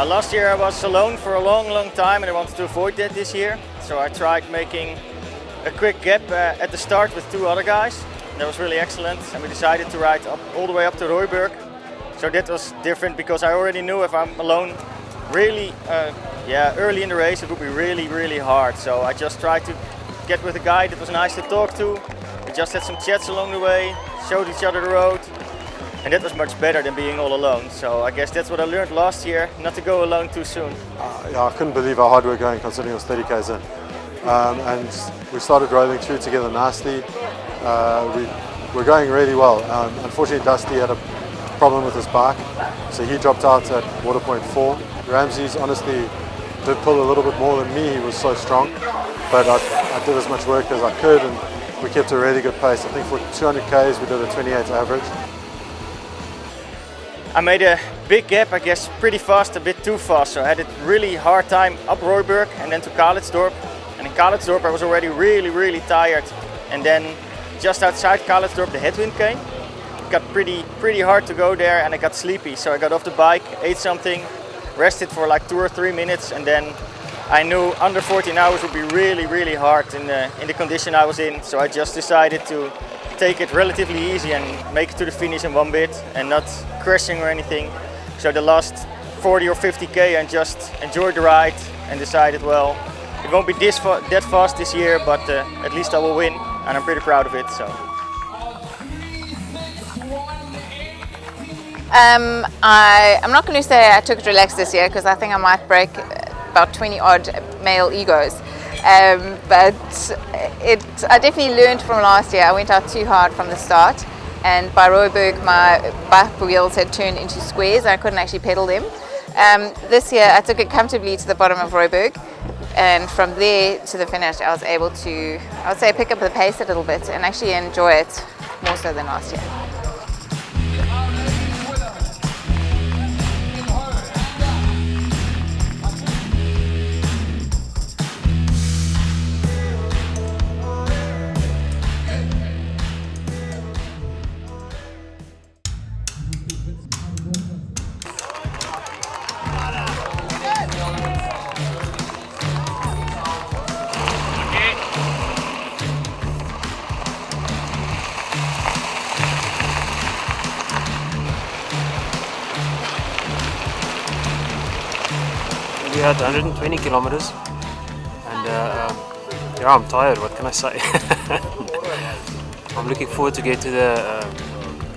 Last year I was alone for a long time and I wanted to avoid that this year. So I tried making a quick gap at the start with 2 other guys. That was really excellent, and we decided to ride up all the way up to Rooiberg. So that was different because I already knew if I'm alone really early in the race it would be really hard. So I just tried to get with a guy that was nice to talk to. We just had some chats along the way, showed each other the road. And that was much better than being all alone. So I guess that's what I learned last year, not to go alone too soon. I couldn't believe how hard we were going considering it was 30 k's in. And we started rolling through together nicely. We're going really well. Unfortunately, Dusty had a problem with his bike, so he dropped out at water point 4. Ramsey's honestly did pull a little bit more than me, he was so strong. But I did as much work as I could and we kept a really good pace. I think for 200 k's we did a 28 average. I made a big gap, I guess pretty fast, a bit too fast. So I had a really hard time up Rooiberg and then to Karlitsdorp. And in Karlitsdorp I was already really tired. And then just outside Karlitsdorp the headwind came. It got pretty hard to go there and I got sleepy. So I got off the bike, ate something, rested for like 2 or 3 minutes, and then I knew under 14 hours would be really hard in the condition I was in. So I just decided to take it relatively easy and make it to the finish in 1 bit and not crashing or anything. So the last 40 or 50 k I just enjoyed the ride and decided, well, it won't be that fast this year, but at least I will win, and I'm pretty proud of it. So. I'm not going to say I took it relaxed this year because I think I might break about 20 odd male egos. But I definitely learned from last year. I went out too hard from the start, and by Rooiberg my bike wheels had turned into squares and I couldn't actually pedal them. This year I took it comfortably to the bottom of Rooiberg, and from there to the finish I was able to, I would say, pick up the pace a little bit and actually enjoy it more so than last year. We had 120 kilometers and yeah, I'm tired, what can I say? I'm looking forward to get to the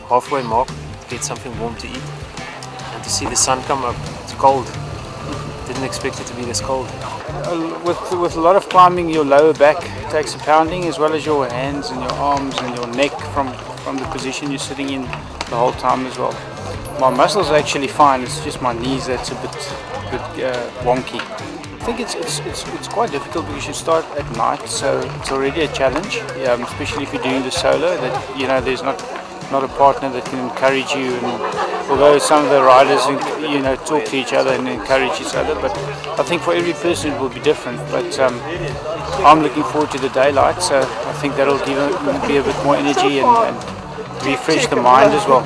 halfway mark, get something warm to eat and to see the sun come up. It's cold, didn't expect it to be this cold. With a lot of climbing, your lower back takes a pounding, as well as your hands and your arms and your neck from the position you're sitting in the whole time as well. My muscles are actually fine, it's just my knees that's a bit wonky. I think it's quite difficult because you start at night, so it's already a challenge, especially if you're doing the solo, that there's not a partner that can encourage you. And although some of the riders talk to each other and encourage each other, but I think for every person it will be different. But I'm looking forward to the daylight, so I think that'll be a bit more energy and refresh the mind as well.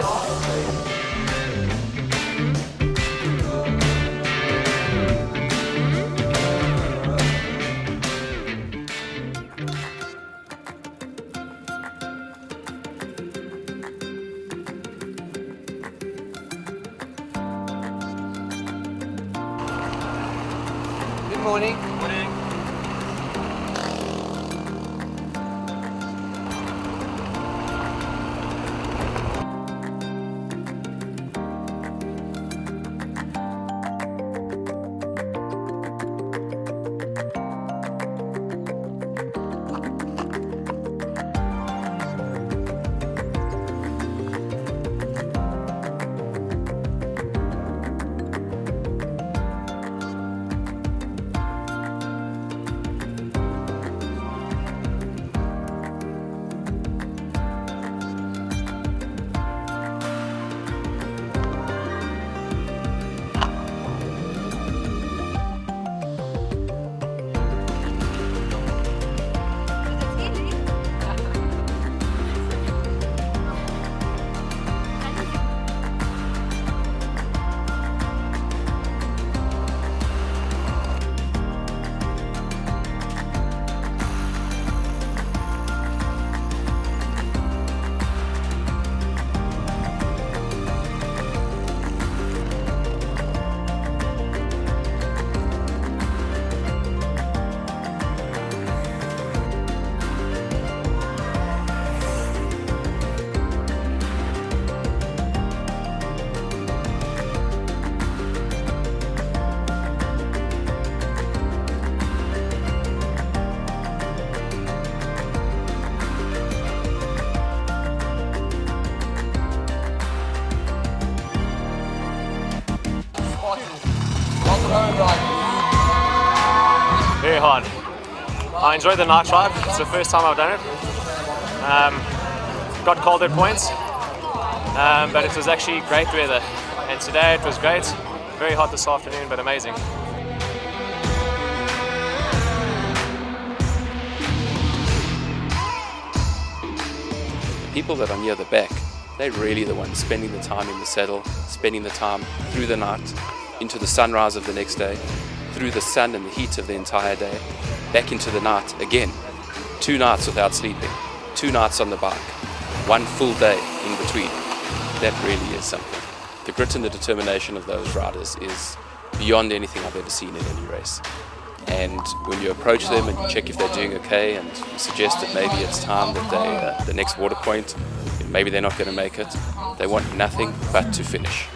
Good morning. Very hard. I enjoyed the night ride. It's the first time I've done it. Got cold at points, but it was actually great weather. And today it was great. Very hot this afternoon, but amazing. People that are near the back, they're really the ones spending the time in the saddle, spending the time through the night, into the sunrise of the next day, through the sun and the heat of the entire day, back into the night again. 2 nights without sleeping, 2 nights on the bike, 1 full day in between. That really is something. The grit and the determination of those riders is beyond anything I've ever seen in any race. And when you approach them and you check if they're doing okay and you suggest that maybe it's time that they, the next water point, maybe they're not going to make it, they want nothing but to finish.